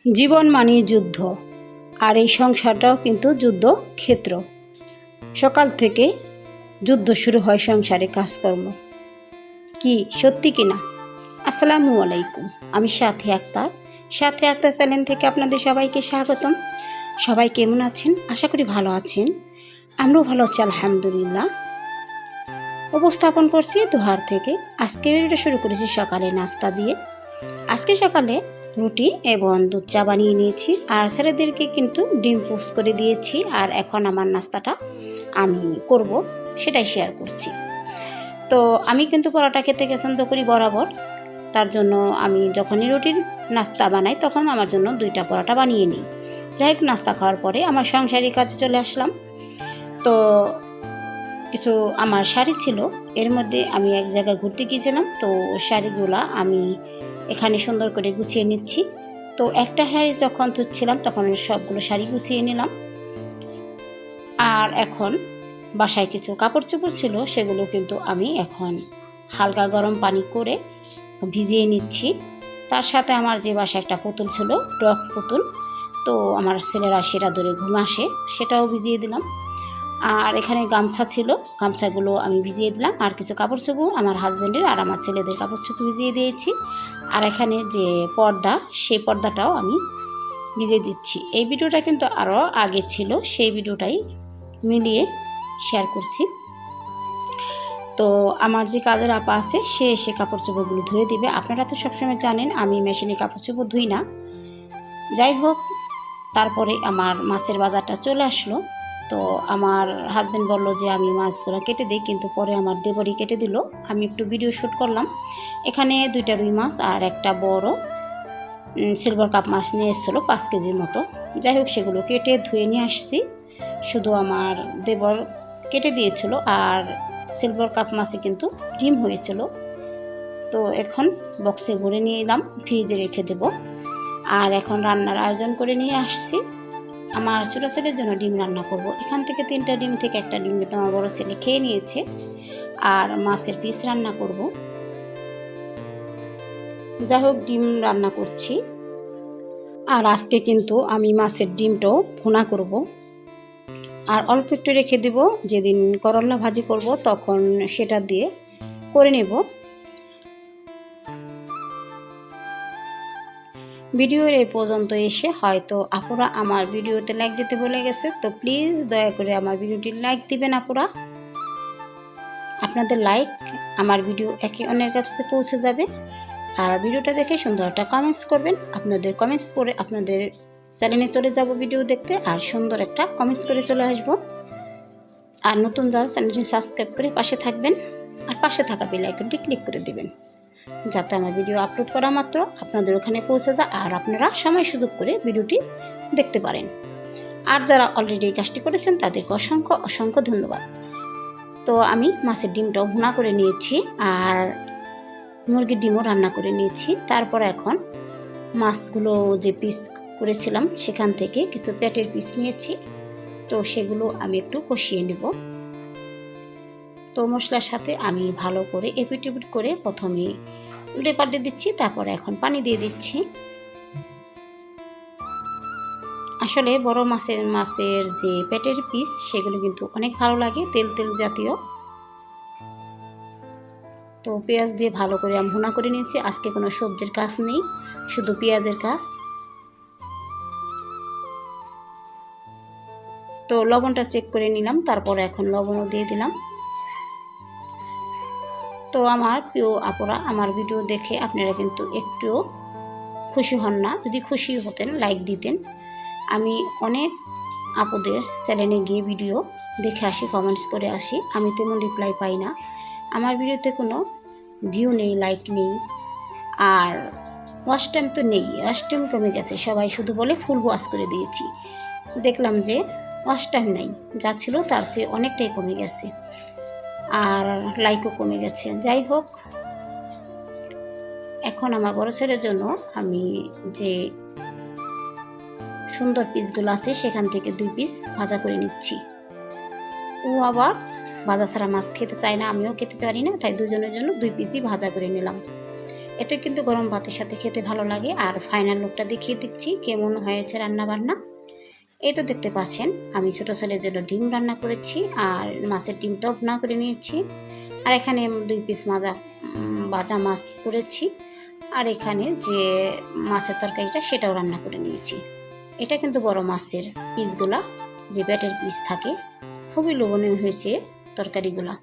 জীবন মানেই যুদ্ধ, আর এই সংসারটাও কিন্তু যুদ্ধক্ষেত্র। সকাল থেকে যুদ্ধ শুরু হয় সংসারে কাজকর্ম। কি সত্যি কিনা? আসসালামু আলাইকুম, আমি সাথী আক্তার। সাথী আক্তার চ্যানেল থেকে আপনাদের সবাইকে স্বাগতম। সবাই কেমন আছেন? আশা করি ভালো আছেন। আমরাও ভালো আছি আলহামদুলিল্লাহ। উপস্থাপন করছি দোহার থেকে। আজকে ভিডিওটা শুরু করেছি সকালে নাস্তা দিয়ে। আজকে সকালে রুটি এবং দুধ চা বানিয়ে নিয়েছি, আর ছেলেদেরকে কিন্তু ডিম পোস্ট করে দিয়েছি। আর এখন আমার নাস্তাটা আমি করব, সেটাই শেয়ার করছি। তো আমি কিন্তু পরোটা খেতে পছন্দ করি বরাবর। তার জন্য আমি যখনই রুটির নাস্তা বানাই তখন আমার জন্য 2টা পরোটা বানিয়ে নিই। যাই হোক, নাস্তা খাওয়ার পরে আমার সংসারিক কাজে চলে আসলাম। তো কিছু আমার শাড়ি ছিল, এর মধ্যে আমি এক জায়গায় ঘুরতে গিয়েছিলাম। তো শাড়িগুলা আমি এখানে সুন্দর করে গুছিয়ে নিচ্ছি। তো একটা শাড়ি যখন তুলছিলাম তখন সবগুলো শাড়ি গুছিয়ে নিলাম। আর এখন বাসায় কিছু কাপড় চোপড় ছিল, সেগুলো কিন্তু আমি এখন হালকা গরম পানি করে ভিজিয়ে নিচ্ছি। তার সাথে আমার যে বাসায় একটা পুতুল ছিল, ডগ পুতুল, তো আমার ছেলেরা সেটা ধরে ঘুম আসে, সেটাও ভিজিয়ে দিলাম। আর এখানে গামছা ছিল, গামছাগুলো আমি ভিজিয়ে দিলাম। আর কিছু কাপড় চোপড় আমার হাজব্যান্ডের আর আমার ছেলেদের কাপড় চোপড় ভিজিয়ে দিয়েছি। আর এখানে যে পর্দা, সেই পর্দাটাও আমি ভিজিয়ে দিচ্ছি। এই ভিডিওটা কিন্তু আরও আগে ছিল, সেই ভিডিওটাই মিলিয়ে শেয়ার করছি। তো আমার যে কাজের আপা আছে, সে এসে কাপড় চোপড়গুলো ধুয়ে দিবে। আপনারা তো সবসময় জানেন আমি মেশিনে কাপড় চোপড় ধুই না। যাই হোক, তারপরে আমার মাছের বাজারটা চলে আসলো। তো আমার হাজব্যান্ড বলল যে আমি মাছগুলো কেটে দিই, কিন্তু পরে আমার দেবরই কেটে দিল। আমি একটু ভিডিও শ্যুট করলাম। এখানে 2টা রুই মাছ আর একটা বড় সিলভার কাপ মাছ নিয়ে এসেছিলো 5 কেজির মতো। যাই হোক, সেগুলো কেটে ধুয়ে নিয়ে আসছি। শুধু আমার দেবর কেটে দিয়েছিল, আর সিলভার কাপ মাছে কিন্তু ডিম হয়েছিল। তো এখন বক্সে ভরে নিয়ে এলাম, ফ্রিজে রেখে দেব। আর এখন রান্নার আয়োজন করে নিয়ে আসছি। আমার ছোটো ছেলের জন্য ডিম রান্না করব। এখান থেকে 3টা ডিম থেকে একটা ডিম কিন্তু আমার বড় ছেলে খেয়ে নিয়েছে। আর মাছের পিস রান্না করব। যাই হোক, ডিম রান্না করছি। আর আজকে কিন্তু আমি মাছের ডিমটাও ভুনা করব। আর অল্প একটু রেখে দেব, যেদিন করলা ভাজি করব তখন সেটা দিয়ে করে নেব। ভিডিওর এই পর্যন্ত এসে হয়তো আপুরা আমার ভিডিওতে লাইক দিতে ভুলে গেছে, তো প্লিজ দয়া করে আমার ভিডিওটি লাইক দিবেন আপুরা। আপনাদের লাইক আমার ভিডিও একে অন্যের কাছে পৌঁছে যাবে। আর ভিডিওটা দেখে সুন্দর একটা কমেন্টস করবেন। আপনাদের কমেন্টস পড়ে আপনাদের চ্যানেলে চলে যাব ভিডিও দেখতে, আর সুন্দর একটা কমেন্টস করে চলে আসব। আর নতুন যারা চ্যানেলটি সাবস্ক্রাইব করে পাশে থাকবেন, আর পাশে থাকা বেল আইকনটি ক্লিক করে দিবেন, যাতে আমার ভিডিও আপলোড করা মাত্র আপনাদের ওখানে পৌঁছে যায় আর আপনারা সময় সুযোগ করে ভিডিওটি দেখতে পারেন। আর যারা অলরেডি এই কাজটি করেছেন তাদেরকে অসংখ্য অসংখ্য ধন্যবাদ। তো আমি মাছের ডিমটাও ভুনা করে নিয়েছি, আর মুরগির ডিমও রান্না করে নিয়েছি। তারপর এখন মাছগুলো যে পিস করেছিলাম সেখান থেকে কিছু পেটের পিস নিয়েছি, তো সেগুলো আমি একটু কষিয়ে নেব। তো মশলার সাথে আমি ভালো করে এপিট এপিট করে প্রথমে উল্টে পাল্টে দিচ্ছি, তারপরে এখন পানি দিয়ে দিচ্ছি। আসলে বড় মাছের যে পেটের পিস সেগুলো কিন্তু অনেক ভালো লাগে, তেল তেল জাতীয়। তো পেঁয়াজ দিয়ে ভালো করে আমি ভুনা করে নিয়েছি। আজকে কোনো সবজির কাজ নেই, শুধু পেঁয়াজের কাজ। তো লবণটা চেক করে নিলাম, তারপরে এখন লবণও দিয়ে দিলাম। তো আমার প্রিয় আপুরা, আমার ভিডিও দেখে আপনারা কিন্তু একটুও খুশি হন না? যদি খুশি হতেন লাইক দিতেন। আমি অনেক আপুদের চ্যানেলে গিয়ে ভিডিও দেখে আসি, কমেন্টস করে আসি, আমি তেমন রিপ্লাই পাই না। আমার ভিডিওতে কোনো ভিউ নেই, লাইক নেই, আর ওয়াচ টাইম তো নেই, ওয়াচ টাইম কমে গেছে। সবাই শুধু বলে ফুল ওয়াচ করে দিয়েছি। দেখলাম যে ওয়াচ টাইম নাই, যা ছিল তার চেয়ে অনেকটাই কমে গেছে, আর লাইকও কমে গেছে। যাই হোক, এখন আমার বড় ছেলের জন্য আমি যে সুন্দর পিসগুলো আছে সেখান থেকে 2 পিস ভাজা করে নিচ্ছি। ও আবার ভাজা ছাড়া মাছ খেতে চায় না, আমিও খেতে পারি না, তাই দুজনের জন্য 2 পিসই ভাজা করে নিলাম। এতে কিন্তু গরম ভাতের সাথে খেতে ভালো লাগে। আর ফাইনাল লুকটা দেখিয়ে দিচ্ছি কেমন হয়েছে রান্না বান্না। এই তো দেখতে পাচ্ছেন আমি ছোটো ছেলের জন্য ডিম রান্না করেছি আর মাছের ডিমটাও ভুনা করে নিয়েছি। আর এখানে 2 পিস ভাজা মাছ করেছি। আর এখানে যে মাছের তরকারিটা সেটাও রান্না করে নিয়েছি। এটা কিন্তু বড় মাছের পিসগুলা, যে পেটের পিস থাকে। খুবই লোভনীয় হয়েছে তরকারিগুলা।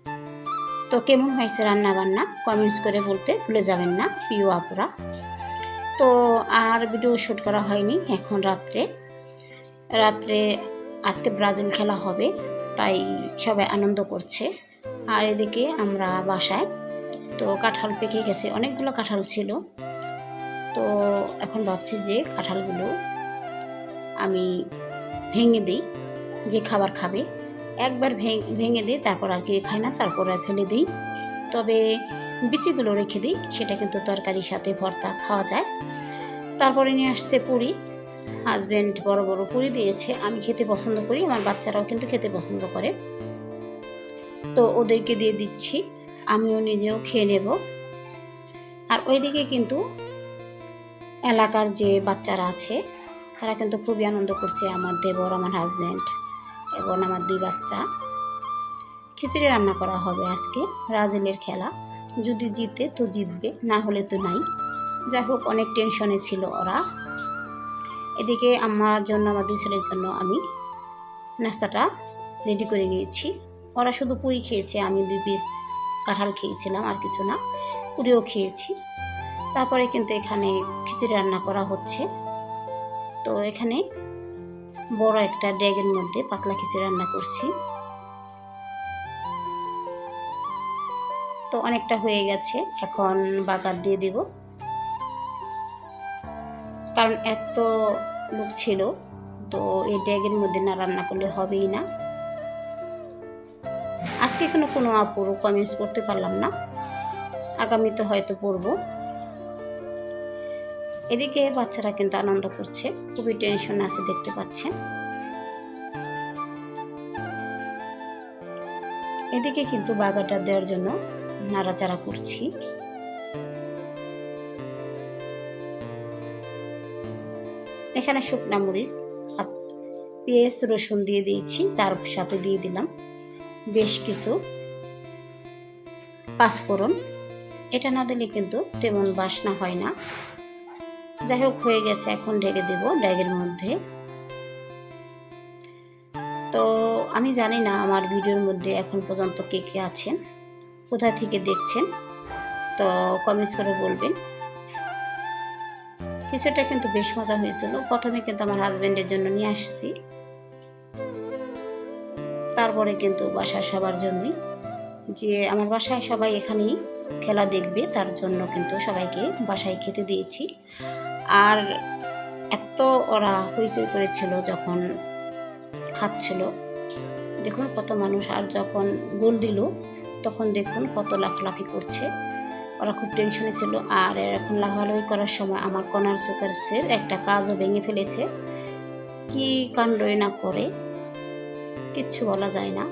তো কেমন হয়েছে রান্না বান্না কমেন্টস করে বলতে ভুলে যাবেন না প্রিয় আপুরা। তো আর ভিডিও শ্যুট করা হয়নি। এখন রাত্রে আজকে ব্রাজিল খেলা হবে, তাই সবাই আনন্দ করছে। আর এদিকে আমরা বাসায় তো কাঁঠাল পেকে গেছে, অনেকগুলো কাঁঠাল ছিল। তো এখন ভাবছি যে কাঁঠালগুলো আমি ভেঙে দিই, যে খাবার খাবে একবার ভেঙে দিই, তারপর আর কি খাই না, তারপর আর ফেলে দিই। তবে বিচিগুলো রেখে দিই, সেটা কিন্তু তরকারির সাথে ভর্তা খাওয়া যায়। তারপরে নিয়ে আসছে পুরি। হাজব্যান্ড বড় বড় পুরি দিয়েছে, আমি খেতে পছন্দ করি, আমার বাচ্চারাও কিন্তু খেতে পছন্দ করে। তো ওদেরকে দিয়ে দিচ্ছি, আমিও নিজেও খেয়ে নেব। আর ওইদিকে কিন্তু এলাকার যে বাচ্চারা আছে তারা কিন্তু খুবই আনন্দ করছে, আমার দেবর, আমার হাজব্যান্ড এবং আমার 2 বাচ্চা। খিচুড়ি রান্না করা হবে আজকে, ব্রাজিলের খেলা, যদি জিতে তো জিতবে, না হলে তো নাই। যাই হোক, অনেক টেনশনে ছিল ওরা। এদিকে আমার জন্য, আমার 2 ছেলের জন্য আমি নাস্তাটা রেডি করে নিয়েছি। ওরা শুধু পুরি খেয়েছে, আমি 2 পিস কাঁঠাল খেয়েছিলাম, আর কিছু না, পুরিও খেয়েছি। তারপরে কিন্তু এখানে খিচুড়ি রান্না করা হচ্ছে। তো এখানে বড় একটা ড্যাগের মধ্যে পাতলা খিচুড়ি রান্না করছি। তো অনেকটা হয়ে গেছে, এখন বাগার দিয়ে দিব, কারণ এত লোক ছিল। তো এই ড্যাগের মধ্যে না রান্না করলে হবেই না। আজকে কোনো আপুর কমেন্টস করতে পারলাম না, আগামীতে হয়তো পড়ব। এদিকে বাচ্চারা কিন্তু আনন্দ করছে, খুবই টেনশন আছে, দেখতে পাচ্ছেন। এদিকে কিন্তু বাগারটা দেওয়ার জন্য নাড়াচাড়া করছি। এখানে শুকনা মরিচ, পেঁয়াজ, রসুন দিয়ে দিয়েছি, তার সাথে দিয়ে দিলাম বেশ কিছু পাঁচফোড়ন। এটা না দিলে কিন্তু তেমন বাসনা হয় না। যাই হোক, হয়ে গেছে, এখন ঢেকে দেব ড্যাগের মধ্যে। তো আমি জানি না আমার ভিডিওর মধ্যে এখন পর্যন্ত কে কে আছেন, কোথা থেকে দেখছেন, তো কমেন্টস করে বলবেন। কিছুটা কিন্তু বেশ মজা হয়েছিল। প্রথমে কিন্তু আমার হাজব্যান্ডের জন্য নিয়ে আসছি, তারপরে কিন্তু বাসার সবার জন্যই, যে আমার বাসায় সবাই এখানেই খেলা দেখবে, তার জন্য কিন্তু সবাইকে বাসায় খেতে দিয়েছি। আর এত ওরা হইচই করেছিল যখন খাচ্ছিল, দেখুন কত মানুষ। আর যখন গোল দিল তখন দেখুন কত লাফালাফি করছে, ওরা খুব টেনশনে ছিল। আর এখন লাফালাফি করার সময় আমার কর্নার সুকার্সের একটা কাজও ভেঙে ফেলেছে। কি কাণ্ডই না করে, কিচ্ছু বলা যায় না।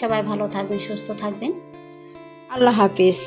সবাই ভালো থাকবেন, সুস্থ থাকবেন, আল্লাহ হাফিজ।